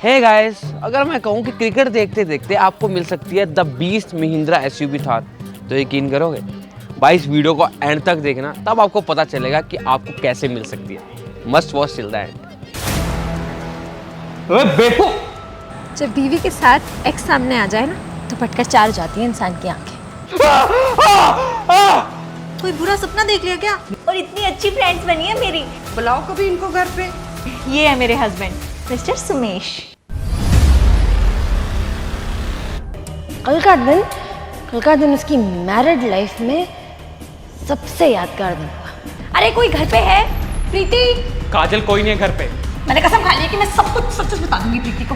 Hey guys, अगर मैं कहूँ कि क्रिकेट देखते देखते आपको मिल सकती है the beast Mahindra SUV Thar, तो यकीन करोगे? भाई इस वीडियो को एंड तक देखना, तब आपको पता चलेगा कि आपको कैसे मिल सकती है। Must watch till the end. बेटो, जब बीवी के साथ एक्स सामने आ जाए ना, तो पटकर चार जाती है इंसान की आंखें। कोई बुरा सपना देख लिया क्या? और इतनी अच्छी फ्रेंड्स बनी है मेरी। बुलाओ कभी इनको घर पे। ये है मेरे हस्बैंड मिस्टर सुमेश। कल का दिन उसकी मैरिड लाइफ में सबसे यादगार दिन हुआ। अरे कोई घर पे है? प्रीति। काजल कोई नहीं है घर पे। मैंने कसम खा ली है कि मैं सब कुछ सच बता दूंगी प्रीति को।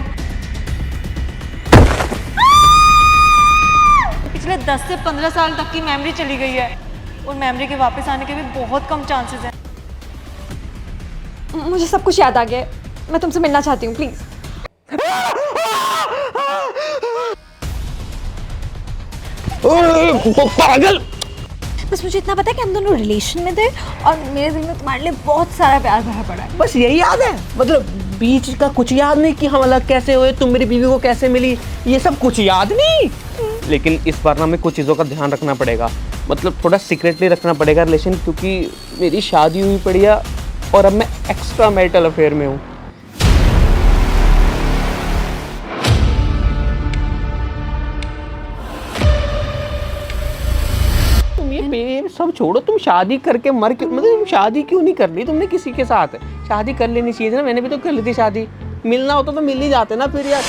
पिछले 10 से 15 साल तक की मेमोरी चली गई है और मेमोरी के वापस आने के भी बहुत कम चांसेस हैं। मुझे सब कुछ याद आ गया है। मैं तुमसे मिलना चाहती हूँ, प्लीज। पागल। बस मुझे इतना पता है कि हम दोनों रिलेशन में थे और मेरे दिल में तुम्हारे लिए बहुत सारा प्यार भरा पड़ा है। बस यही याद है? मतलब बीच का कुछ याद नहीं कि हम अलग कैसे हुए, तुम मेरी बीवी को कैसे मिली, ये सब कुछ याद नहीं। लेकिन इस बार ना हमें कुछ चीज़ों का ध्यान रखना पड़ेगा, मतलब थोड़ा सीक्रेटली रखना पड़ेगा रिलेशन, क्योंकि मेरी शादी हुई पड़ी है और अब मैं एक्स्ट्रा मैरिटल अफेयर में हूँ। ये सब छोड़ो, तुम शादी करके मर क्यों, मतलब तुम शादी क्यों नहीं कर ली तुमने किसी के साथ? शादी कर लेनी चाहिए ना, मैंने भी तो कर ली थी शादी। मिलना होता तो मिल ही जाते ना फिर यार।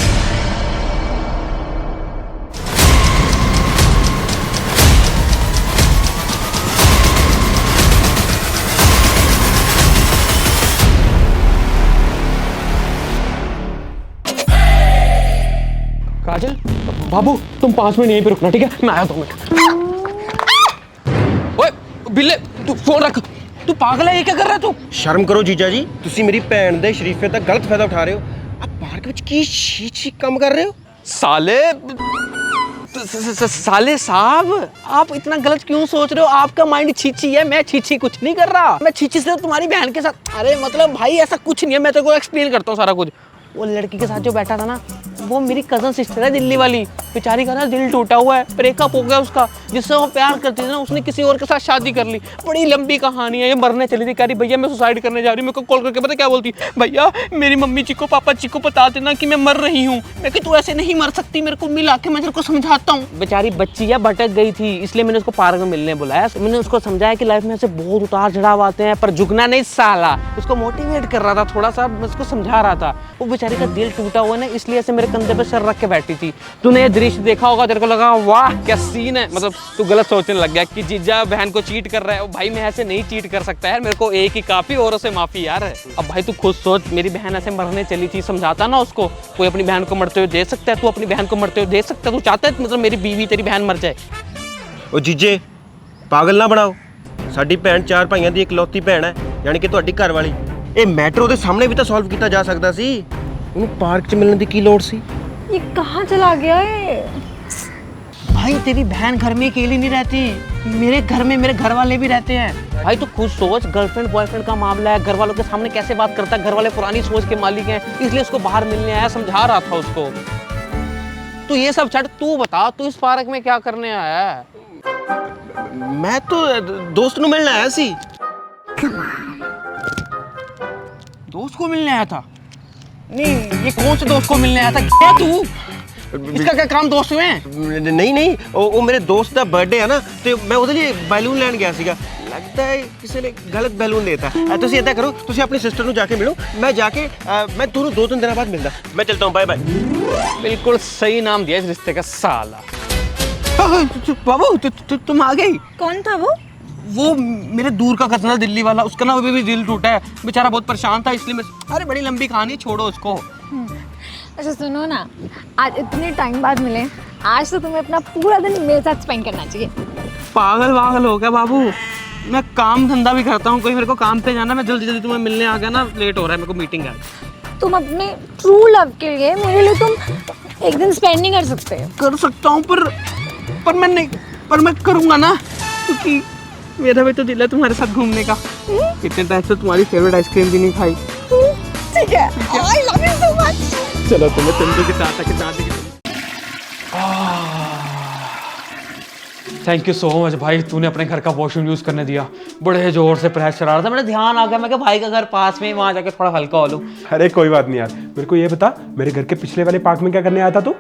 काजल, बाबू तुम 5 मिनट यहीं पे रुकना, ठीक है? मैं आया 2 मिनट। ओए बिल्ले, तू फोन रख। तू पागल है, ये क्या कर रहा है तू? शर्म करो जीजा जी, ਤੁਸੀਂ ਮੇਰੀ ਭੈਣ ਦੇ ਸ਼ਰੀਫੇ ਦਾ ਗਲਤ ਫਾਇਦਾ ਉਠਾ ਰਹੇ ਹੋ। ਆ ਪਾਰਕ ਵਿੱਚ ਕੀ ਛੀ ਕੰਮ ਕਰ ਰਹੇ हो? साले साहब, आप इतना गलत क्यों सोच रहे हो? आपका माइंड छीछी है, मैं छीछी कुछ नहीं कर रहा। मैं छीछी से तुम्हारी बहन के साथ, अरे मतलब भाई ऐसा कुछ नहीं है, मैं तेरे को एक्सप्लेन करता हूँ सारा कुछ। वो लड़की के साथ जो बैठा था ना, वो मेरी कजन सिस्टर है दिल्ली वाली। बेचारी का ना दिल टूटा हुआ है, ब्रेकअप हो गया उसका। जिससे वो प्यार करती थी ना, उसने किसी और के साथ शादी कर ली। बड़ी लंबी कहानी है, ये मरने चली थी, कह रही भैया मैं सुसाइड करने जा रही हूँ। मेरे को कॉल करके पता क्या बोलती? भैया मेरी मम्मी जी को पापा जी को बता देना कि मैं मर रही हूँ। मैं कि तू ऐसे नहीं मर सकती, मेरे को मिला के मैं तेरे को समझाता हूँ। बेचारी बच्ची है, भटक गई थी, इसलिए मैंने उसको पार्क में मिलने बुलाया। मैंने उसको समझाया कि लाइफ में ऐसे बहुत उतार चढ़ाव आते हैं, पर झुकना नहीं साला। उसको मोटिवेट कर रहा था थोड़ा सा, मैं उसको समझा रहा था। वो बेचारी का दिल टूटा हुआ ना, इसलिए ऐसे मेरे कंधे पे सर रख के बैठी थी। तूने ये दृश्य देखा होगा, तेरे को लगा वाह क्या सीन है, मतलब तू गलत सोचने लग गया कि जीजा बहन को चीट कर रहा है। भाई मैं ऐसे नहीं चीट कर सकता यार, मेरे को एक ही काफी, औरों से माफी यार। अब भाई तू खुद सोच, मेरी बहन ऐसे मरने चली थी, समझाता ना उसको। कोई अपनी बहन को मरते हुए देख सकता है? तू अपनी बहन को मरते हुए देख सकता है? तू चाहता है मतलब मेरी बीवी तेरी बहन मर जाए? ਉਹ ਜੀਜੇ ਪਾਗਲ ਨਾ ਬਣਾਓ। ਸਾਡੀ ਭੈਣ 4 ਭਾਈਆਂ ਦੀ ਇਕਲੌਤੀ ਭੈਣ ਹੈ, ਯਾਨੀ ਕਿ ਤੁਹਾਡੀ ਘਰ ਵਾਲੀ। ਇਹ ਮੈਟਰ ਉਹਦੇ ਸਾਹਮਣੇ ਵੀ ਤਾਂ ਸੋਲਵ ਕੀਤਾ ਜਾ ਸਕਦਾ ਸੀ। ਉਹਨੂੰ ਪਾਰਕ 'ਚ ਮਿਲਣ ਦੀ ਕੀ ਲੋੜ ਸੀ? ये कहाँ चला गया है? भाई तेरी बहन घर में अकेली नहीं रहती, मेरे घर में मेरे घर वाले भी रहते हैं। भाई तू खुद सोच, गर्लफ्रेंड बॉयफ्रेंड का मामला है, घर वालों के सामने कैसे बात करता है। घर वाले पुरानी सोच के मालिक हैं, इसलिए उसको बाहर मिलने आया, समझा रहा था उसको। तू ये सब छड़, तू बता तू इस पार्क में क्या करने आया है? ਮੈਂ ਤਾਂ ਦੋਸਤ ਨੂੰ ਮਿਲਣ ਆਇਆ ਸੀ। दोस्त को मिलने आया था? नहीं, ये कौन से दोस्त को मिलने आया था? क्या तू इसका क्या काम दोस्त हुए हैं? ਨਹੀਂ ਉਹ ਮੇਰੇ ਦੋਸਤ ਦਾ ਬਰਥਡੇ ਹੈ ਨਾ, ਤੇ ਮੈਂ ਉਹਦੇ ਲਈ ਬੈਲੂਨ ਲੈਣ ਗਿਆ ਸੀਗਾ। ਲੱਗਦਾ ਹੈ ਕਿਸੇ ਨੇ ਗਲਤ ਬੈਲੂਨ ਦੇਤਾ। ਤੁਸੀਂ ਇੱਦਾਂ ਕਰੋ, ਤੁਸੀਂ ਆਪਣੀ ਸਿਸਟਰ ਨੂੰ ਜਾ ਕੇ ਮਿਲੋ, ਮੈਂ ਜਾ ਕੇ ਮੈਂ ਤੁਹਾਨੂੰ 2-3 ਦਿਨਾਂ ਬਾਅਦ ਮਿਲਦਾ। मैं चलता हूँ, बाय बाय। बिल्कुल सही नाम दिया इस रिश्ते का, साला। बाबू तुम आ गई? कौन था वो? वो मेरे दूर का कज़न है दिल्ली वाला, उसका ना अभी भी दिल टूटा है, बेचारा बहुत परेशान था, इसलिए मैं, अरे बड़ी लंबी कहानी, छोड़ो उसको। अच्छा सुनो ना, आज इतने टाइम बाद मिले, आज तो तुम्हें अपना पूरा दिन मेरे साथ स्पेंड करना चाहिए। पागल वागल हो गया बाबू, मैं काम धंधा भी करता हूँ, कोई मेरे को काम पे जाना, मैं जल्दी जल्दी तुम्हें मिलने आ गया ना, लेट हो रहा है मेरे को, मीटिंग है। तुम अपने ट्रू लव के लिए मेरे लिए तुम एक दिन स्पेंड नहीं कर सकते? कर सकता हूँ पर मैं नहीं, पर मैं करूँगा ना, क्योंकि मेरा भी तो दिल है तुम्हारे साथ घूमने का। कितने टाइम से तुम्हारी फेवरेट आइसक्रीम भी नहीं खाई। ठीक है, I love you so much। चलो तुम्हें चंदू के साथ आके चांदी की थैंक यू सो मच भाई, तूने अपने घर का वॉशरूम यूज करने दिया। बड़े जोर से प्रेस चला रहा था, मेरा ध्यान आ गया, मैं कहा भाई का घर पास में, वहां जाके थोड़ा हल्का हो लूं। अरे कोई बात नहीं यार, मेरे को ये बता, मेरे घर के पिछले वाले पार्क में क्या करने आया था तू?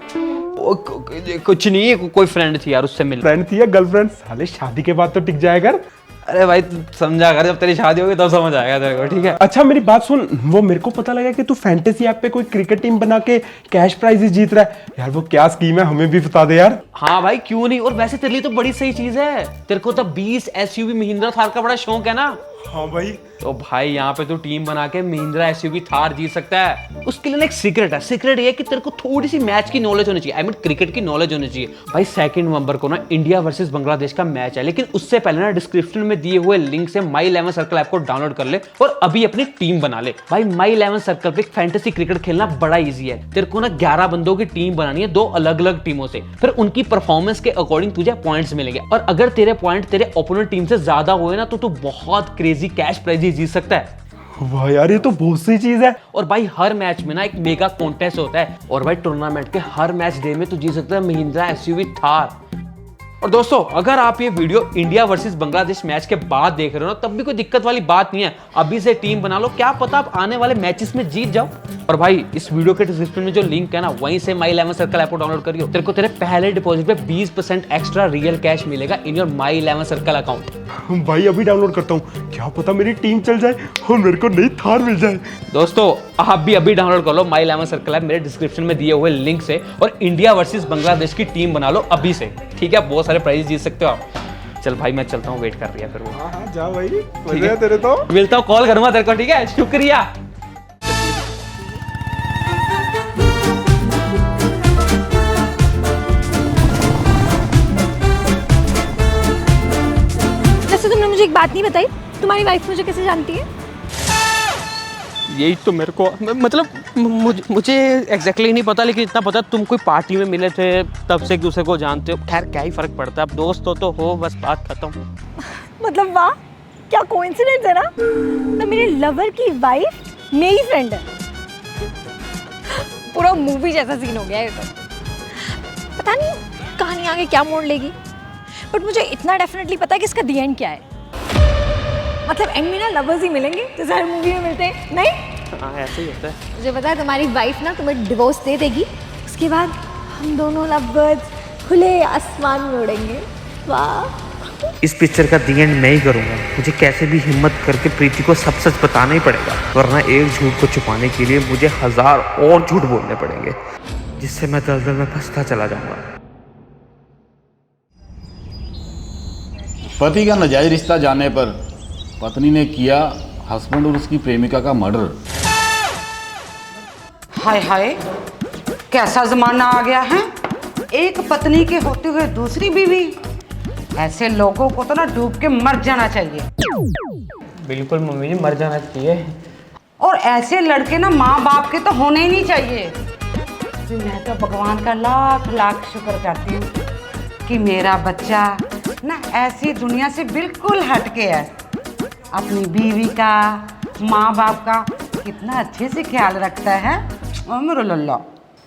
कुछ नहीं, कोई फ्रेंड थी यार, उससे मिल। फ्रेंड थी या गर्लफ्रेंड? साले शादी के बाद तो टिक जाए कर। अरे भाई समझा कर, जब तेरी शादी होगी तब समझ आएगा तेरे को, ठीक है। अच्छा मेरी बात सुन, वो मेरे को पता लगा कि तू फैंटेसी ऐप पे कोई क्रिकेट टीम बना के कैश प्राइजेस जीत रहा है यार, वो क्या स्कीम है, हमें भी बता दे यार। हाँ भाई क्यों नहीं, और वैसे तेरे लिए तो बड़ी सही चीज है, तेरे को तो 20 SUV महिंद्रा थार का बड़ा शौक है ना। हाँ भाई, तो भाई यहाँ पे तो टीम बना के महिंद्रा SUV थार जीत सकता है। उसके लिए एक सीक्रेट है, सीक्रेट ये है कि तेरे को थोड़ी सी मैच की नॉलेज होनी चाहिए, आई मीन क्रिकेट की नॉलेज होनी चाहिए। भाई 2 नवंबर को ना इंडिया वर्सेस बांग्लादेश का मैच है, लेकिन उससे पहले ना डिस्क्रिप्शन में दिए हुए लिंक से माई 11 सर्कल ऐप को डाउनलोड कर ले और अभी अपनी टीम बना ले। भाई माई 11 सर्कल पे फैंटेसी क्रिकेट खेलना बड़ा ईजी है। तेरे को ना 11 बंदों की टीम बनानी है, 2 अलग अलग टीमों से, फिर उनकी परफॉर्मेंस के अकॉर्डिंग तुझे पॉइंट्स मिलेंगे, और अगर तेरे पॉइंट तेरे ओपोनेंट टीम से ज्यादा हुए ना तो तू बहुत क्रेजी कैश प्राइज जीत सकता है। वाह यार, ये तो बहुत सी चीज है। और भाई हर मैच में ना एक मेगा कॉन्टेस्ट होता है, और भाई टूर्नामेंट के हर मैच डे में तू जीत सकता है महिंद्रा SUV थार। और दोस्तों अगर आप ये video India versus Bangladesh match के बाद देख रहे हो ना, तब भी कोई दिक्कत वाली बात नहीं है, अभी से टीम बना लो, क्या पता आप आने वाले मैचेस में जीत जाओ। और भाई इस वीडियो के डिस्क्रिप्शन में जो लिंक है ना, वहीं से माई 11 सर्कल ऐप को डाउनलोड करियो, तेरे को तेरे पहले डिपॉजिट पे 20% एक्स्ट्रा रियल कैश मिलेगा in your my 11 circle account. भाई अभी डाउनलोड करता हूँ, क्या पता मेरी टीम चल जाए और मेरे को नई थार मिल जाए। दोस्तों आप भी अभी डाउनलोड कर लो माई 11 सर्कल ऐप मेरे डिस्क्रिप्शन में दिए हुए लिंक से, और इंडिया वर्सेस बांग्लादेश की टीम बना लो अभी से, ठीक है। बहुत सारे प्राइज जीत सकते हो आप। चल भाई मैं चलता हूँ, वेट कर रही है फिर वो। हाँ जा भाई, मजा है तेरे तो। मिलता हूँ, कॉल करूंगा तेरे को, ठीक है, शुक्रिया। वैसे तुमने मुझे एक बात नहीं बताई, तुम्हारी वाइफ मुझे कैसे जानती है? यही तो मेरे को मतलब मुझे एग्जैक्टली नहीं पता, लेकिन इतना पता तुम कोई पार्टी में मिले थे तब से एक दूसरे को जानते हो। खैर क्या ही फर्क पड़ता है, अब दोस्त हो तो हो, बस बात खत्म। मतलब वाह, क्या कोइंसिडेंस है ना, तो मेरे लवर की वाइफ मेरी फ्रेंड है। पूरा मूवी जैसा सीन हो गया है तो। पता नहीं कहानी आगे क्या मोड़ लेगी, बट मुझे इतना डेफिनेटली पता है कि इसका दी एंड क्या है। मतलब एंड में ना लवर्स ही मिलेंगे जैसे हर मूवी में मिलते हैं, नहीं? हाँ ऐसे ही होता है। मुझे पता है तुम्हारी वाइफ ना तुम्हें डिवोर्स दे देगी, उसके बाद हम दोनों लवर्स खुले आसमान में उड़ेंगे। वाह, इस पिक्चर का दी एंड मैं ही करूंगा। मुझे कैसे भी हिम्मत करके प्रीति को सब सच बताना ही पड़ेगा, वरना एक झूठ को छुपाने के लिए मुझे 1000 और झूठ बोलने पड़ेंगे, जिससे मैं दलदल में फंसता चला जाऊंगा। पति का नाजायज रिश्ता जानने पर पत्नी ने किया हस्बैंड और उसकी प्रेमिका का मर्डर। हाय हाय, कैसा जमाना आ गया है, एक पत्नी के होते हुए दूसरी बीवी। ऐसे लोगों को तो ना डूब के मर जाना चाहिए। बिल्कुल मम्मी जी, मर जाना चाहिए। और ऐसे लड़के ना माँ बाप के तो होने ही नहीं चाहिए। तो मैं तो भगवान का लाख लाख शुक्र करती हूँ कि मेरा बच्चा ना ऐसी दुनिया से बिल्कुल हटके है, अपनी बीवी का, माँ बाप का कितना अच्छे से ख्याल रखता है। ओ मेरा लल्ला,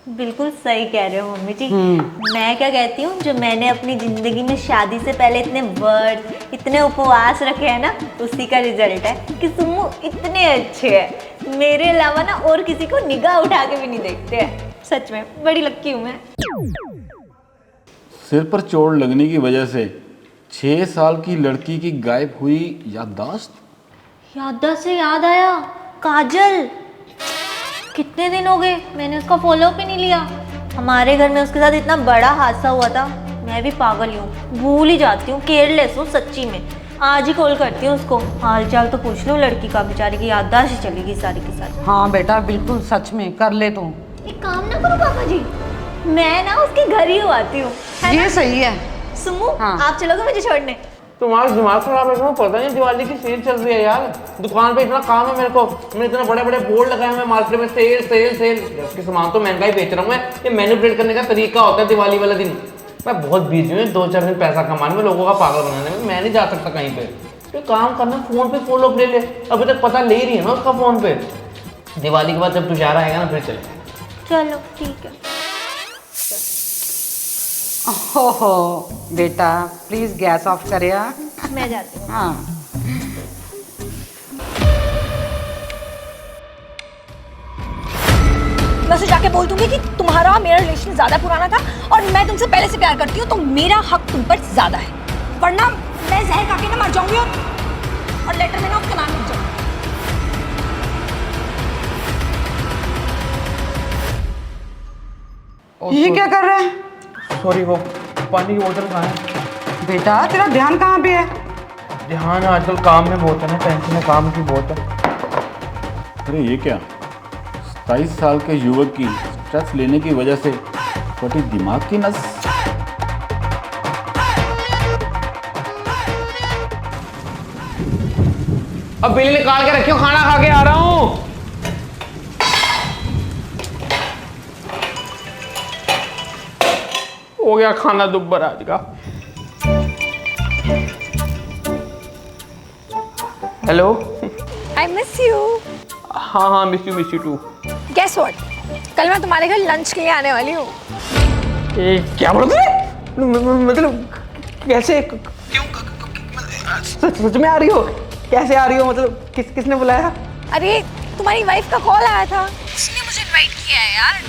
बिल्कुल सही कह रहे हो मम्मी जी। मैं क्या कहती हूँ, जो मैंने अपनी ज़िंदगी में शादी से पहले इतने वर्ड, इतने उपवास रखे हैं ना, उसी का रिजल्ट है कि सुम्मू इतने अच्छे हैं। मेरे अलावा ना और किसी को निगाह उठा के भी नहीं देखते हैं। सच में बड़ी लक्की हूँ मैं। सिर पर चोट लगने की वजह से 6 साल की लड़की की गायब हुई याददाश्त। याददाश्त से याद आया, काजल कितने दिन हो गए मैंने उसका फॉलोअप ही नहीं लिया। हमारे घर में उसके साथ इतना बड़ा हादसा हुआ था, मैं भी पागल ही हूँ, भूल ही जाती हूँ, केयरलेस हूँ सच्ची में। आज ही कॉल करती हूँ उसको, हाल चाल तो पूछ लो लड़की का, बेचारी की याददाश्त ही चलेगी सारी की सारी। हाँ बेटा बिल्कुल सच में कर ले तू। एक काम ना करो पापा जी, मैं ना उसके घर ही आती हूँ। ये सही है। सुमू हाँ। आप चलोगे मुझे छोड़ने? तुम्हारा दिमाग खराब है, तुम्हें पता नहीं दिवाली की सेल चल रही है यार, दुकान पे इतना काम है मेरे को, मैंने इतने बड़े बड़े बोर्ड लगाए हुए मार्केट में, सेल सेल सेल। उसके सामान तो महंगा ही बेच रहा हूँ मैं, ये मैनिपुलेट करने का तरीका होता है दिवाली वाले दिन। मैं बहुत बिजी हूँ 2-4 दिन पैसा कमाने में, लोगों का पागल बनाने में, मैं नहीं जा सकता कहीं पे। तो काम करना, फोन पे फॉलोअप ले ले, अभी तक पता ले ही रही है ना उसका फोन पे। दिवाली के बाद जब तुझारा आएगा ना फिर चले। चलो ठीक है। ओहो बेटा प्लीज गैस ऑफ करिया। मैं जाती हूँ। हाँ मैं उसे जाके बोल दूंगी कि तुम्हारा मेरा रिलेशन ज्यादा पुराना था और मैं तुमसे पहले से प्यार करती हूँ, तो मेरा हक तुम पर ज्यादा है, वरना मैं जहर खा के ना मर जाऊंगी और लेटर में ना उसका नाम लिख जाऊंगी। ये क्या कर रहा है? सॉरी, वो पानी की बोतल कहाँ है? बेटा तेरा ध्यान कहाँ पे है? ध्यान आजकल काम में बहुत है ना, टेंशन है काम की बहुत है। अरे ये क्या, 27 साल के युवक की स्ट्रेस लेने की वजह से फटी दिमाग की नस। अब बिल निकाल के रखियो, खाना खा के आ रहा हूँ। हो गया खाना दुब्बर आज का। हेलो। I miss you. हाँ हाँ, miss you too. Guess what, कल मैं तुम्हारे घर लंच के लिए आने वाली हूँ। क्या बोल रहे? मतलब कैसे, क्यों, सच में आ रही हो? कैसे आ रही हो, मतलब किसने बुलाया? अरे तुम्हारी वाइफ का कॉल आया था, उसने मुझे इनवाइट किया है यार,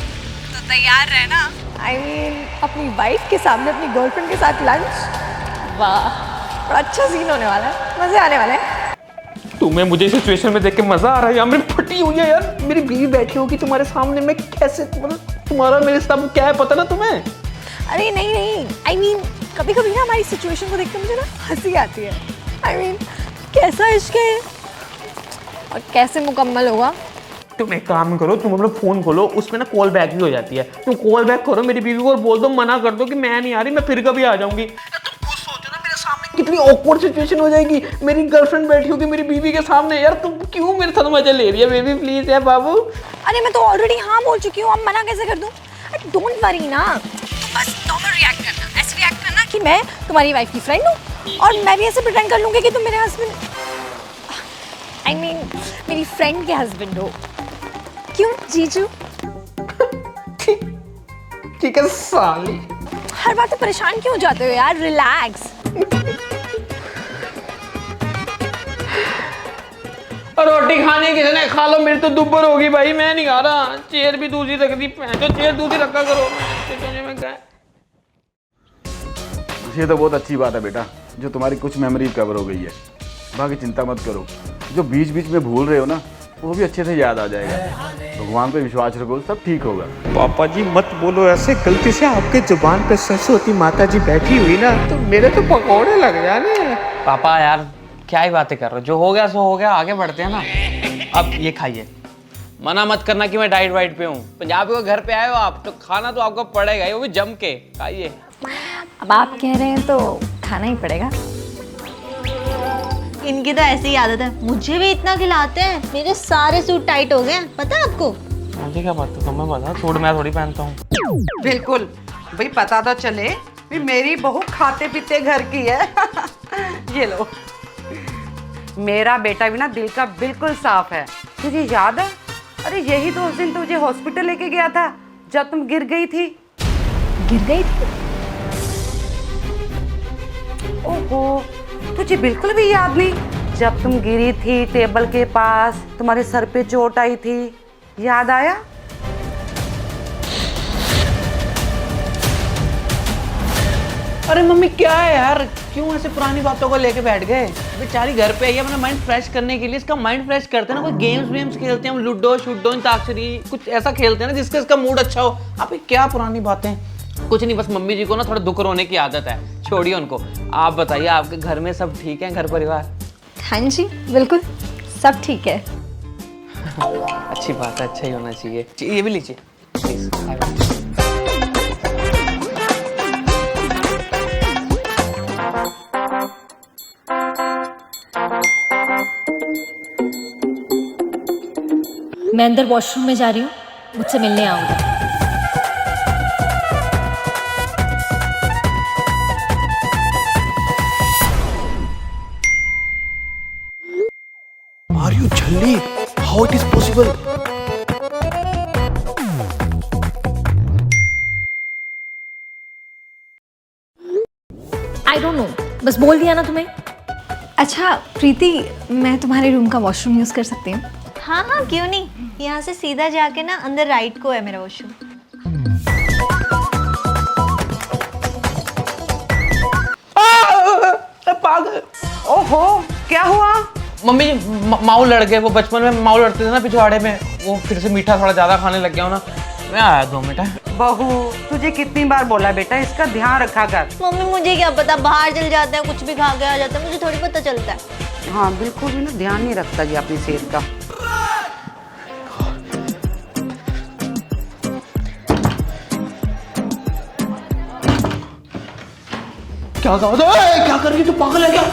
तो तैयार रहना। आई मीन अपनी वाइफ के सामने अपनी गर्लफ्रेंड के साथ लंच। वाह, बड़ा अच्छा सीन होने वाला है, मजे आने वाले हैं। तुम्हें मुझे सिचुएशन में देख के मजा आ रहा है यार, मेरी फटी हुई है यार। मेरी बीवी बैठी होगी तुम्हारे सामने, मैं कैसे, मतलब तुम्हारा मेरे साथ क्या है पता ना तुम्हें? अरे नहीं नहीं, आई मीन कभी कभी ना हमारी सिचुएशन को देख के मुझे ना हंसी आती है। आई मीन कैसा इश्क है और कैसे मुकम्मल होगा। तुम एक काम करो, तुम अपना फोन खोलो, उसमें ना कॉल बैक भी हो जाती है। तुम कॉल बैक करो, मेरी बीवी को बोल दो, मना कर दो कि मैं नहीं आ रही, मैं फिर कभी आ जाऊंगी। तुम खुद सोचो ना, मेरे सामने कितनी ऑकवर्ड सिचुएशन हो जाएगी। मेरी गर्लफ्रेंड बैठी होगी मेरी बीवी के सामने। यार तुम क्यों मेरे साथ मजा ले रही है बेबी, प्लीज है बाबू। अरे मैं तो ऑलरेडी हाँ बोल चुकी हूँ, अब मना कैसे कर दूँ? डोंट वरी ना, बस नॉर्मल रिएक्ट करना, ऐसे रिएक्ट करना कि मैं तुम्हारी वाइफ की फ्रेंड हूँ और मैं भी ऐसे प्रिटेंड कर लूँगी कि तुम मेरे हस्बैंड, आई मीन मेरी फ्रेंड के हस्बैंड हो। क्यों जीजू? ठीक है साली, हर बात पे परेशान क्यों हो जाते हो यार, रिलैक्स। रोटी खानी किसने, खा लो, मेरी तो दुब्बर होगी भाई, मैं नहीं खा रहा। चेयर भी दूसरी रख दी, जो चेयर दूसरी रखा करो। में क्या, ये तो बहुत अच्छी बात है बेटा, जो तुम्हारी कुछ मेमोरी कवर हो गई है। बाकी चिंता मत करो, जो बीच बीच में भूल रहे हो ना, वो भी अच्छे से याद आ जाएगा। भगवान पे विश्वास रखो, सब ठीक होगा। पापा जी मत बोलो ऐसे, गलती से आपके जुबान पे सरस्वती माता जी बैठी हुई ना, तो मेरे तो पकौड़े लग जाने। पापा यार क्या ही बातें कर रहे हो, जो हो गया सो हो गया, आगे बढ़ते हैं ना। अब ये खाइए, मना मत करना कि मैं डाइट वाइट पे हूँ। पंजाबी को घर पे आए हो आप, तो खाना तो आपको पड़ेगा ही, वो भी जम के खाइए। अब आप कह रहे हैं तो खाना ही पड़ेगा। इनकी तो ऐसी ही आदत है, मुझे भी इतना खिलाते हैं, मेरे सारे सूट टाइट हो गए हैं, पता है आपको? मुझे क्या पता, तुम्हें पता, सूट मैं थोड़ी पहनता हूँ। बिल्कुल भाई, पता तो चले भी मेरी बहू खाते पीते घर की है। ये लो, मेरा बेटा भी ना दिल का बिल्कुल साफ है। तुझे याद है, अरे यही तो उस दिन तुझे हॉस्पिटल लेके गया था जब तुम गिर गई थी। गिर गई थी? ओहो, तुझे बिल्कुल भी याद नहीं? जब तुम गिरी थी टेबल के पास, तुम्हारे सर पे चोट आई थी, याद आया? अरे मम्मी क्या है यार, क्यों ऐसे पुरानी बातों को लेके बैठ गए? बेचारी घर पे आई है अपना माइंड फ्रेश करने के लिए, इसका माइंड फ्रेश करते हैं ना, कोई गेम्स वेम्स खेलते हैं हम, लूडो शुडो अंताक्षरी, कुछ ऐसा खेलते हैं ना जिससे इसका मूड अच्छा हो। आप ये क्या पुरानी बातें, कुछ नहीं, बस मम्मी जी को ना थोड़ा दुख रोने की आदत है, छोड़िए उनको। आप बताइए आपके घर में सब ठीक है, घर परिवार? हाँ जी बिल्कुल सब ठीक है। अच्छी बात है, अच्छा ही होना चाहिए। ये भी लीजिए प्लीज। मैं अंदर वॉशरूम में जा रही हूँ, मुझसे मिलने आओगे। Are you Jhalli? How it is possible? I don't know, बस बोल दिया ना तुम्हें। अच्छा प्रीति, मैं तुम्हारे रूम का वॉशरूम यूज़ कर सकती हूँ? हाँ हाँ, क्यों नहीं। यहाँ से सीधा जाके ना अंदर राइट को है मेरा वॉशरूम। पागल। ओहो, क्या हुआ? मम्मी माऊ लड़ गए। वो बचपन में माऊ लड़ते थे ना पिछवाड़े में, वो फिर से मीठा थोड़ा ज्यादा खाने लग गया हूँ ना। मैं आया 2 मिनट। बहू, तुझे कितनी बार बोला बेटा इसका ध्यान रखा कर। मम्मी मुझे क्या पता, बाहर चल जाते हैं कुछ भी खा के आ जाते हैं, मुझे थोड़ी पता चलता है। हाँ बिल्कुल भी ना ध्यान नहीं रखता जी अपनी सेहत का। क्या क्या कर रही है तू? पागल है क्या?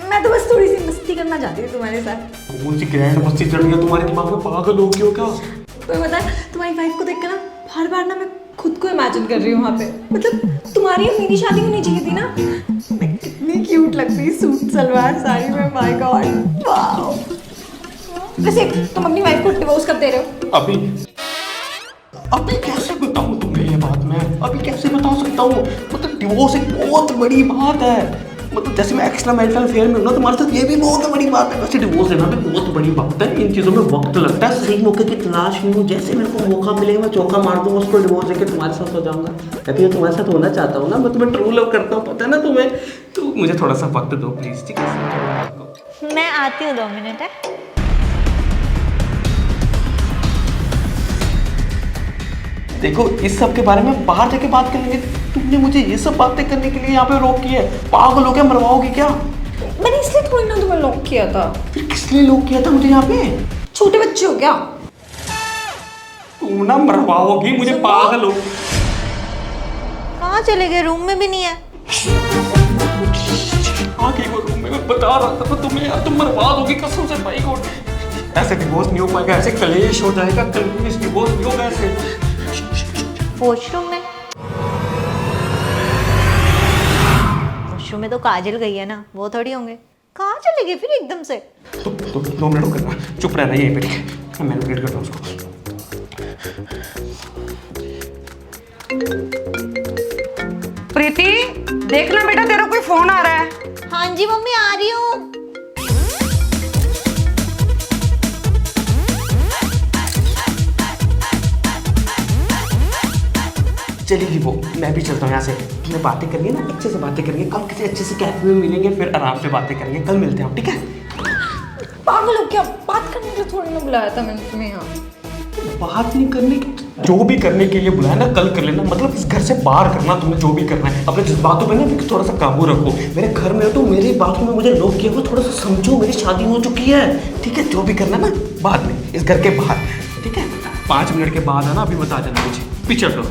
मैं तो बस थोड़ी सी मस्ती करना चाहती हूँ तुम्हारे साथ। कौन सी ग्रैंड मस्ती चढ़ गया तुम्हारे दिमाग में? पागल हो गई हो क्या? तुम्हें पता है, तुम्हारी वाइफ को देखकर ना हर बार ना मैं खुद को इमेजिन कर रही हूँ वहाँ पे। मतलब तुम्हारी और मेरी शादी होनी चाहिए थी ना। मैं कितनी क्यूट लगती, सूट सलवार साड़ी में, माय गॉड वाओ। वैसे तुम अपनी वाइफ को डिवोर्स कब दे रहे हो? अभी कैसे बताऊं तुम्हें ये बात? मैं अभी कैसे बता सकता हूँ? मतलब डिवोर्स एक बहुत बड़ी बात है। मतलब जैसे मैं एक्स्ट्रा मैरिटल अफेयर में हूँ ना, तुम्हारे साथ ये भी बहुत बड़ी बात है। वैसे डिवोर्स लेना भी बहुत बड़ी बात है। इन चीज़ों में वक्त लगता है। सही मौके की तलाश में हूँ। जैसे मेरे को मौका मिलेगा मैं चौका मार दूंगा, उसको डिवोर्स लेके तुम्हारे साथ हो जाऊंगा। क्योंकि मैं तुम्हारे साथ होना चाहता हूँ ना। मैं तुम्हें ट्रू लव करता हूँ, पता है ना तुम्हें। तो मुझे थोड़ा सा वक्त दो प्लीज, ठीक है? मैं आती हूँ 2 मिनट है। देखो, इस सब के बारे में बाहर जाके बात कर लेंगे। तुमने मुझे ये सब बातें करने के लिए यहाँ पे रोक किया है। पागल हो गया? मरवाओगी क्या? मैंने इसलिए थोड़ी ना तुम्हें लॉक किया था। फिर किस लिए लोग किया था मुझे यहाँ पे? छोटे बच्चे हो क्या? तुम ना मरवाओगी मुझे। पागल हो? कहाँ चले गए? रूम में भी नहीं है। आगे वो रूम में मैं बता रहा था तुम्हें यार, तुम मरवा दोगी कसम से भाई को। ऐसे डिवोर्स नहीं हो पाएगा, ऐसे कलेश हो जाएगा। कलेश डिवोर्स नहीं होगा ऐसे। वॉशरूम में? वॉशरूम में तो काजल गई है ना, वो थोड़ी होंगे। कहाँ चले गए फिर एकदम से? तो 2 मिनट करना, चुप रहना यहीं पे, ठीक है? मैं वेट करता हूँ उसको। प्रीति, देखना बेटा तेरा कोई फोन आ रहा है। हाँ जी मम्मी, आ रही हूँ। चलेगी वो, मैं भी चलता हूँ यहाँ से। तुमने बातें करनी है ना, अच्छे से बातें करेंगे। कल किसी अच्छे से कैफे में मिलेंगे, फिर आराम से बातें करेंगे। कल मिलते हैं हम, ठीक है? पागल हो क्या? बात करने के लिए थोड़ी ना बुलाया था मैंने तुम्हें यहाँ। बात नहीं करने की, जो भी करने के लिए बुलाया ना कल कर लेना। मतलब इस घर से बाहर करना तुम्हें जो भी करना है। अपने जज्बातों पे ना थोड़ा सा काबू रखो। मेरे घर में हो तो मेरी बातों में मुझे लोग किया वो थोड़ा सा समझो। मेरी शादी हो चुकी है, ठीक है? जो भी करना ना बाद में, इस घर के बाहर, ठीक है? 5 मिनट के बाद आना, अभी बता देना मुझे। पीछे लो।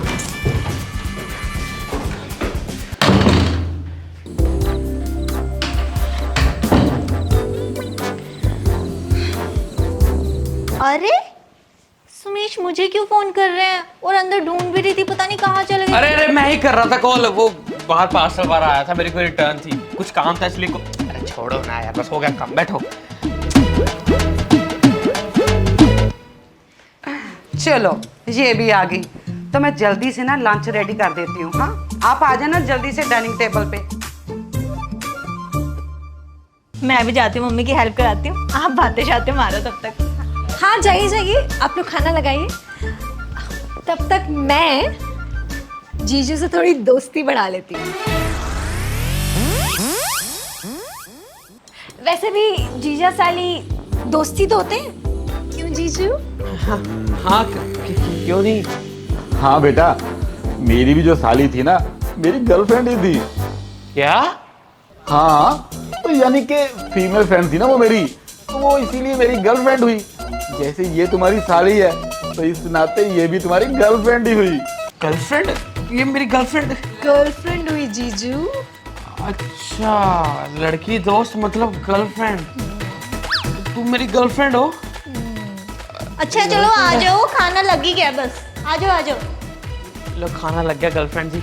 अरे सुमेश, मुझे क्यों फोन कर रहे हैं? और अंदर ढूंढ भी रही थी, पता नहीं कहाँ चले गए। अरे मैं ही कर रहा था कॉल। वो बाहर पार्सल बार आया था, मेरी कोई रिटर्न थी, कुछ काम था इसलिए अरे छोड़ो ना यार, बस हो गया काम, बैठो। चलो ये भी आ गई, तो मैं जल्दी से ना लंच रेडी कर देती हूँ। हाँ, आप आ जाना जल्दी से डाइनिंग टेबल पे। मैं भी जाती हूँ, मम्मी की हेल्प कराती हूँ। आप बातें शातें मारो तब तक। हाँ जाइए जाइए, आप लोग खाना लगाइए। तब तक मैं जीजू से थोड़ी दोस्ती बढ़ा लेती हूँ। वैसे भी जीजा साली दोस्ती तो होते हैं, क्यों जीजू? हाँ क्यों नहीं? हाँ बेटा, मेरी भी जो साली थी ना, मेरी गर्लफ्रेंड ही थी। क्या? हाँ, तो यानी कि फीमेल फ्रेंड थी ना वो मेरी, तो वो इसीलिए मेरी गर्लफ्रेंड हुई। जैसे ये तुम्हारी साली है, तो इस नाते ये भी तुम्हारी गर्लफ्रेंड ही हुई। गर्लफ्रेंड? ये मेरी गर्लफ्रेंड हुई जीजू। अच्छा, लड़की दोस्त मतलब गर्लफ्रेंड। तुम मेरी गर्लफ्रेंड हो? अच्छा चलो आ जाओ, खाना लग ही गया, बस आ जाओ आ जाओ। लो खाना लग गया गर्लफ्रेंड जी,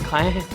खाए हैं।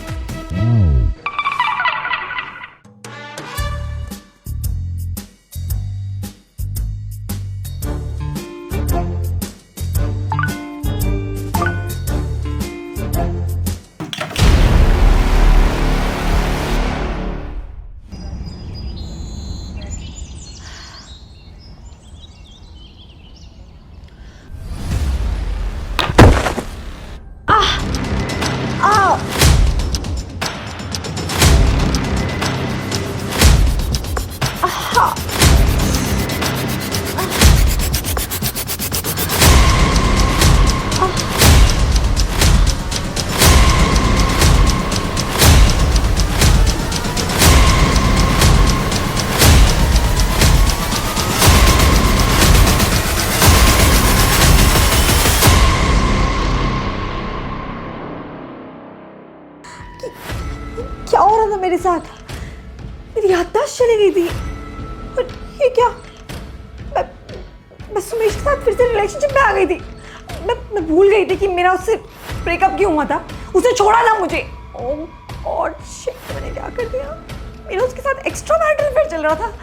मेरे साथ, मेरी याददाश्त चली गई थी। और ये क्या, मैं सुमेश के साथ फिर से रिलेशनशिप में आ गई थी। मैं भूल गई थी कि मेरा उससे ब्रेकअप क्यों हुआ था, उसने छोड़ा था मुझे। ओह गॉड शिट, मैंने क्या कर दिया। मेरा उसके साथ एक्स्ट्रा मैरिटल अफेयर चल रहा था,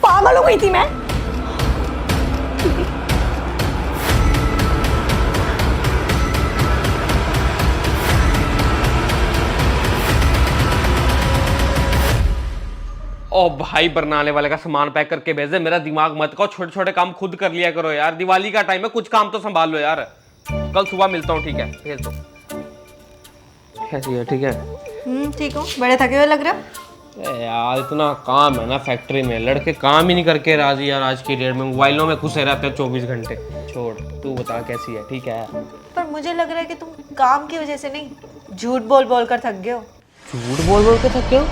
पागल हो गई थी मैं। ओ भाई, बरनाले वाले का सामान पैक करके भेज दे, मेरा दिमाग मत खाओ, छोटे छोटे काम खुद कर लिया करो यार, दिवाली का टाइम है, कुछ काम तो संभाल लो यार। कल सुबह मिलता हूँ, ठीक है, भेज दो। कैसी है, ठीक है? ठीक हूँ, बड़े थके हुए लग रहे हो। यार इतना काम है ना फैक्ट्री में, लड़के काम ही नहीं करके राजी यार, आज की डेट में मोबाइलों में घुसे रहते हैं 24 घंटे। छोड़, तू बता कैसी है, ठीक है? पर मुझे लग रहा है कि तुम काम की वजह से नहीं, झूठ बोल बोल कर थक गए हो। झूठ बोल बोल के थक गए हो?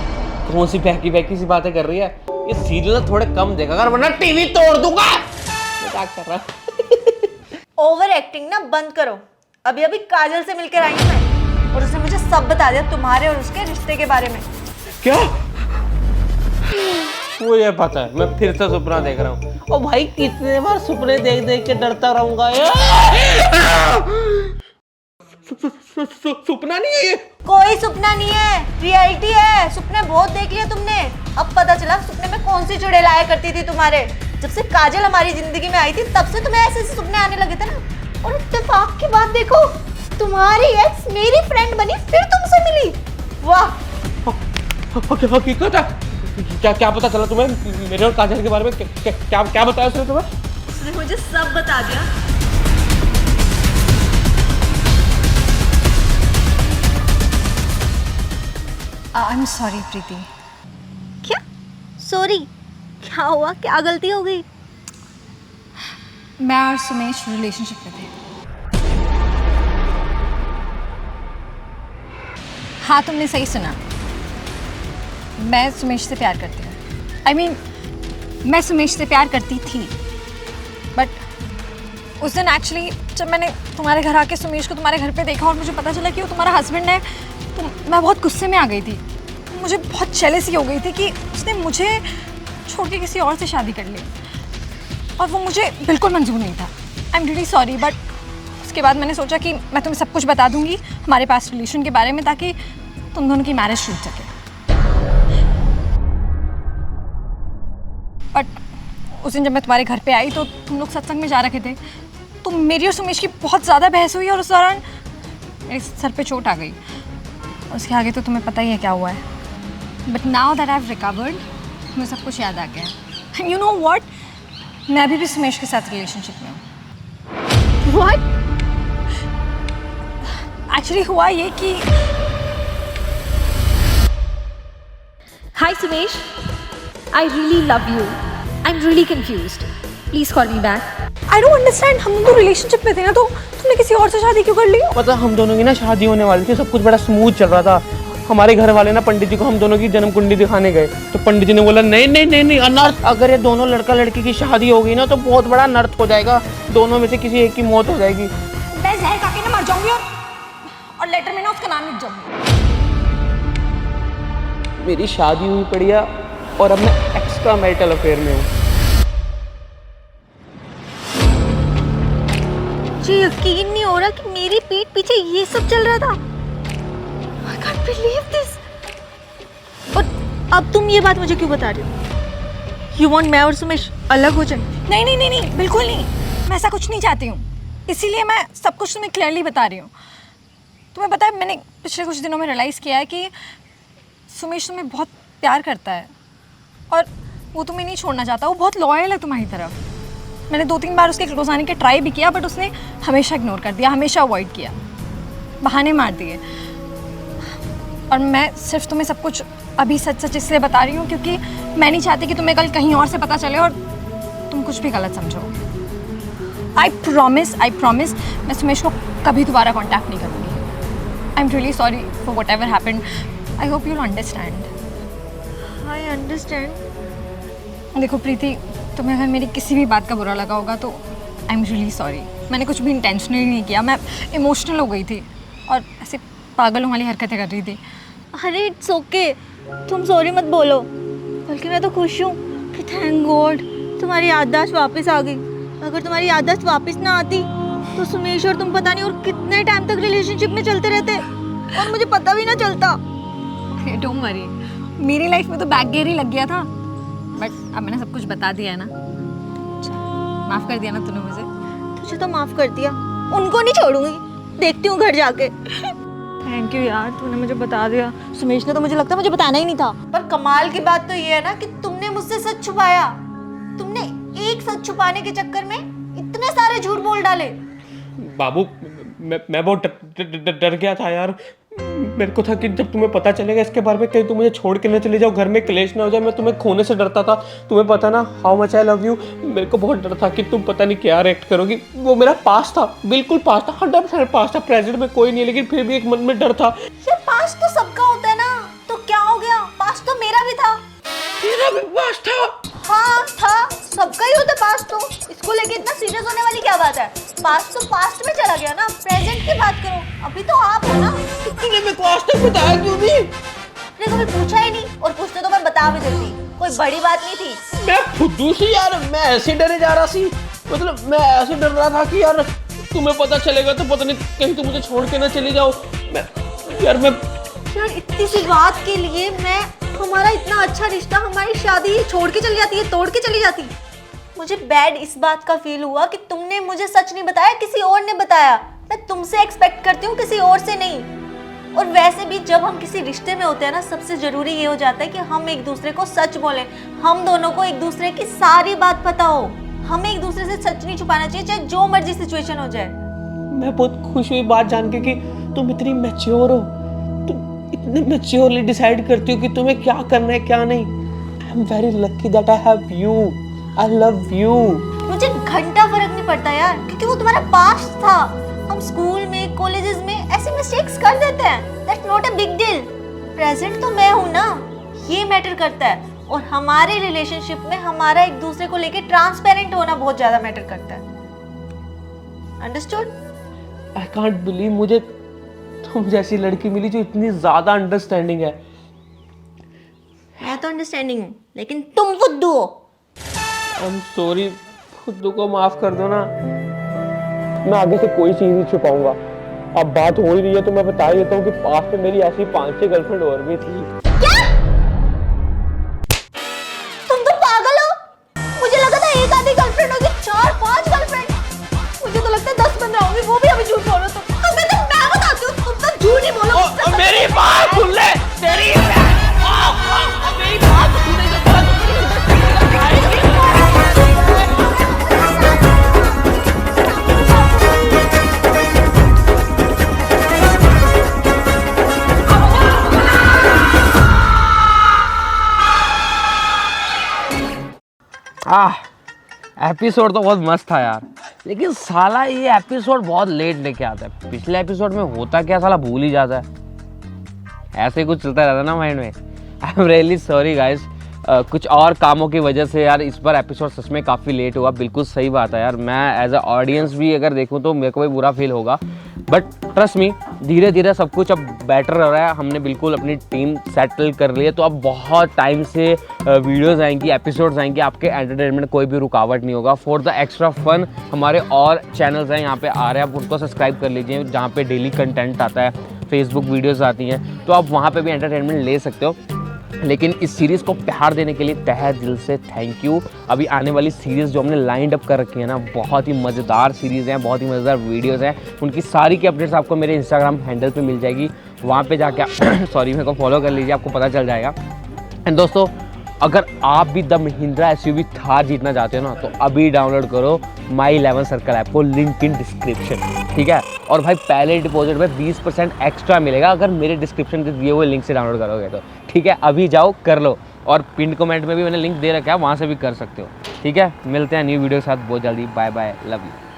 कौन सी बहकी सी बातें कर रही है? ये सीरियल थोड़े कम देखा कर, वरना टीवी तोड़ दूंगा। क्या कर रहा है? ओवर एक्टिंग ना बंद करो। अभी अभी काजल से मिलकर आई हूँ मैं, और उसने मुझे सब बता दिया तुम्हारे और उसके रिश्ते के बारे में। क्या? मुझे पता है, मैं फिर से सपना देख रहा हूँ। ओ भाई, कितने बार सपने देख देख के डरता रहूंगा यार। सपना नहीं है ये। कोई सपना नहीं है, रियलिटी है। सपने बहुत देख लिए तुमने, अब पता चला सपने में कौन सी चुड़ैल आया करती थी तुम्हारे। जब से काजल हमारी जिंदगी में आई थी, तब से तुम्हें ऐसे ऐसे सपने आने लगे थे ना। और इत्तेफाक की बात देखो, तुम्हारी एक्स मेरी फ्रेंड बनी, फिर तुमसे मिली। वाह, हकीकत है? क्या पता चला तुम्हें मेरे और काजल के बारे में? क्या बताया उसने तुम्हें? उसने मुझे सब बता दिया। आई एम सॉरी प्रीति। क्या सॉरी? क्या हुआ, क्या गलती हो गई? मैं और सुमेश रिलेशनशिप में थे। हाँ, तुमने सही सुना, मैं सुमेश से प्यार करती हूँ। I mean, मैं सुमेश से प्यार करती थी, बट उस दिन एक्चुअली जब मैंने तुम्हारे घर आके सुमेश को तुम्हारे घर पे देखा और मुझे पता चला कि वो तुम्हारा हस्बैंड है, तो मैं बहुत गुस्से में आ गई थी। मुझे बहुत जेलसी हो गई थी कि उसने मुझे छोड़ के किसी और से शादी कर ली, और वो मुझे बिल्कुल मंजूर नहीं था। I am really sorry, but उसके बाद मैंने सोचा कि मैं तुम्हें सब कुछ बता दूंगी हमारे पास रिलेशन के बारे में, ताकि तुम दोनों की मैरिज छूट सके। बट उस दिन जब मैं तुम्हारे घर पे आई तो तुम लोग सत्संग में जा रखे थे, तो मेरी और सुमेश की बहुत ज़्यादा बहस हुई और उस दौरान मेरे सर पे चोट आ गई। उसके आगे तो तुम्हें पता ही है क्या हुआ है। But now that I have recovered, मुझे सब कुछ याद आ गया। एंड यू नो व्हाट, मैं अभी भी सुमेश के साथ रिलेशनशिप में हूँ। व्हाट? एक्चुअली हुआ ये कि Hi Sumesh, I really love you. I'm really confused. Please call me back. I don't understand, हम तो रिलेशनशिप में थे ना, तो तुमने किसी और से शादी क्यों कर ली? पता, हम दोनों की ना शादी होने वाली थी, सब कुछ बड़ा स्मूथ चल रहा था। हमारे घर वाले ना पंडित जी को हम दोनों की जन्म कुंडली दिखाने गए, तो पंडित जी ने बोला नहीं नहीं नहीं नहीं, अनर्थ। अगर ये दोनों लड़का लड़की की शादी हो गई ना तो बहुत बड़ा अनर्थ हो जाएगा, दोनों में से किसी एक की मौत हो जाएगी। मैं जहर खा के ना मर जाऊंगी और लेटर में ना उसका नाम लिख जाऊंगी। मेरी शादी हुई पड़ी है और अब मैं एक्स्ट्रा मैरिटल अफेयर में हूँ। मुझे यकीन नहीं हो रहा कि मेरी पीठ पीछे ये सब चल रहा था। I can't believe this. और अब तुम ये बात मुझे क्यों बता रही हो? You want मैं और सुमेश अलग हो जाए? नहीं नहीं नहीं नहीं, बिल्कुल नहीं, मैं ऐसा कुछ नहीं चाहती हूँ, इसीलिए मैं सब कुछ तुम्हें क्लियरली बता रही हूँ। तुम्हें पता है, मैंने पिछले कुछ दिनों में रियलाइज़ किया है कि सुमेश तुम्हें बहुत प्यार करता है और वो तुम्हें नहीं छोड़ना चाहता, वो बहुत लॉयल है तुम्हारी तरफ। मैंने 2-3 बार उसके क्लोज आने के ट्राई भी किया, बट उसने हमेशा इग्नोर कर दिया, हमेशा अवॉइड किया, बहाने मार दिए। और मैं सिर्फ तुम्हें सब कुछ अभी सच सच इसलिए बता रही हूँ क्योंकि मैं नहीं चाहती कि तुम्हें कल कहीं और से पता चले और तुम कुछ भी गलत समझो। आई प्रॉमिस मैं सुमेश को कभी दोबारा कॉन्टैक्ट नहीं करूँगी। I am really sorry for what ever happened. I hope you will understand. I understand. देखो प्रीति, तुम्हें अगर मेरी किसी भी बात का बुरा लगा होगा तो आई एम रियली सॉरी। मैंने कुछ भी इंटेंशनली नहीं किया, मैं इमोशनल हो गई थी और ऐसे पागलों वाली हरकतें कर रही थी। अरे इट्स ओके, तुम सॉरी मत बोलो, बल्कि मैं तो खुश हूँ कि थैंक गॉड तुम्हारी याददाश्त वापस आ गई। अगर तुम्हारी याददाश्त वापस ना आती तो सुमेश और तुम पता नहीं और कितने टाइम तक रिलेशनशिप में चलते रहते और मुझे पता भी ना चलता। डोंट वरी, मेरी लाइफ में तो बैकगेयर ही लग गया था, बट अब मैंने सब कुछ बता दिया है ना। अच्छा, माफ कर दिया ना तूने मुझे? तुझे तो माफ कर दिया, उनको नहीं छोड़ूंगी, देखती हूँ घर जाके। थैंक यू यार, तूने मुझे बता दिया। सुमेश ने तो मुझे लगता है मुझे बताना ही नहीं था। पर कमाल की बात तो ये है ना कि तुमने मुझसे सच छुपाया। तुमने एक सच छुपाने के चक्कर में इतने सारे झूठ बोल डाले। बाबू मैं बहुत डर गया था यार। मेरे को था कि जब तुम्हें पता चलेगा इसके बारे में, कहीं तुम मुझे छोड़ के न चले जाओ, घर में क्लेश ना हो जाए। मैं तुम्हें खोने से डरता था। तुम्हें पता ना how much I love you. मेरे को बहुत डर था कि तुम पता नहीं क्या रिएक्ट करोगी। वो मेरा पास था, बिल्कुल पास था, 100% पास था। प्रेजेंट में कोई नहीं है, लेकिन फिर भी एक मन में डर था। ये पास तो सबका होता है ना, तो क्या हो गया? पास तो मेरा भी था। तेरा भी पास था? हाँ था, सबका ही होता पास। तो इसको लेके इतना सीरियस होने वाली क्या बात है? पास्ट तो पास्ट में चला गया ना, प्रेजेंट की बात करो। अभी तो आप हो ना। तूने मेरे को आज तक बताया क्यों नहीं? मैंने कभी पूछा ही नहीं, और पूछते तो मैं बता भी देती, कोई बड़ी बात नहीं थी। मैं फुद्दू सी यार, मैं ऐसे डरे जा रहा सी। मतलब मैं ऐसे डर रहा था कि यार तुम्हें पता चलेगा तो पता नहीं कहीं तुम मुझे छोड़ के ना चली जाओ। मैं यार इतनी सी बात के लिए मैं, हमारा इतना अच्छा रिश्ता, हमारी शादी छोड़ के चली जाती है, तोड़ के चली जाती। मुझे बैड इस बात का फील हुआ कि तुमने मुझे सच नहीं बताया, किसी और ने बताया। मैं तुमसे एक्सपेक्ट करती हूँ, किसी और से नहीं। और वैसे भी जब हम किसी रिश्ते में होते हैं ना, सबसे जरूरी ये हो जाता है कि हम एक दूसरे को सच बोलें। हम दोनों को एक दूसरे की सारी बात पता हो। हमें एक दूसरे से सच नहीं छुपाना चाहिए, चाहे जो मर्जी सिचुएशन हो जाए। मैं बहुत खुश हुई बात जान के कि तुम इतनी मैच्योर हो। तुम इतने मैच्योरली डिसाइड करती हो कि तुम्हें क्या करना है क्या नहीं। I am very lucky that I have you. I love you. मुझे घंटा फर्क नहीं पड़ता यार, क्योंकि वो तुम्हारा पास्ट था। हम स्कूल में, कॉलेजेस में ऐसे मिस्टेक्स कर देते हैं। That's not a big deal. Present तो मैं हूँ ना, ये मैटर करता है। और हमारे रिलेशनशिप में हमारा एक दूसरे को लेके ट्रांसपेरेंट होना बहुत ज्यादा मैटर करता है। अंडरस्टूड? I can't believe मुझे तुम जैसी लड़की मिली जो इतनी ज्यादा अंडरस्टैंडिंग है। मैं तो अंडरस्टैंडिंग हूँ, लेकिन तुम फुद्दू हो। I'm sorry, खुद को माफ कर दो ना। मैं आगे से कोई चीज नहीं छुपाऊंगा। अब बात हो ही रही है तो मैं बता देता हूँ कि पास में मेरी ऐसी 5-6 गर्लफ्रेंड और भी थी। क्या? तुम तो पागल हो। मुझे लगा था एक आधी गर्लफ्रेंड होगी, 4-5 गर्लफ्रेंड। मुझे तो लगता है 10-15 होंगी, वो भी अभी झूठ बोलो तुम। मैं बताती हूँ, तुम तो झूठ ही बोलो। मेरी बात सुन ले, तेरी मेरी बात सुने तो एपिसोड तो बहुत मस्त था यार, लेकिन साला ये एपिसोड बहुत लेट लेके आता है। पिछले एपिसोड में होता क्या साला भूल ही जाता है। ऐसे ही कुछ चलता रहता है ना माइंड में। I am really sorry guys, कुछ और कामों की वजह से यार इस बार एपिसोड सच में काफ़ी लेट हुआ। बिल्कुल सही बात है यार, मैं एज अ ऑडियंस भी अगर देखूँ तो मेरे को भी बुरा फील होगा, बट ट्रस्ट मी धीरे धीरे सब कुछ अब बेटर हो रहा है। हमने बिल्कुल अपनी टीम सेटल कर ली है, तो अब बहुत टाइम से वीडियोज़ आएंगी, एपिसोड्स आएंगी, आपके एंटरटेनमेंट कोई भी रुकावट नहीं होगा। फॉर द एक्स्ट्रा फन हमारे और चैनल्स हैं यहाँ पे आ रहे हैं, आप उनको सब्सक्राइब कर लीजिए, जहाँ पे डेली कंटेंट आता है, फेसबुक वीडियोज़ आती हैं, तो आप वहाँ पे भी एंटरटेनमेंट ले सकते हो। लेकिन इस सीरीज़ को प्यार देने के लिए तहे दिल से थैंक यू। अभी आने वाली सीरीज़ जो हमने लाइंड अप कर रखी है ना, बहुत ही मज़ेदार सीरीज़ हैं, बहुत ही मज़ेदार वीडियोज़ हैं। उनकी सारी की अपडेट्स आपको मेरे इंस्टाग्राम हैंडल पे मिल जाएगी, वहाँ पे जाके सॉरी मेरे को फॉलो कर लीजिए, आपको पता चल जाएगा। एंड दोस्तों, अगर आप भी द महिंद्रा एसयूवी थार जीतना चाहते हो ना, तो अभी डाउनलोड करो माई 11 सर्कल ऐप को, लिंक इन डिस्क्रिप्शन, ठीक है। और भाई पहले डिपॉजिट में 20% एक्स्ट्रा मिलेगा अगर मेरे डिस्क्रिप्शन के दिए हुए लिंक से डाउनलोड करोगे तो, ठीक है। अभी जाओ कर लो, और पिन कमेंट में भी मैंने लिंक दे रखा है, वहाँ से भी कर सकते हो, ठीक है। मिलते हैं न्यू वीडियो के साथ बहुत जल्दी। Bye bye, love you.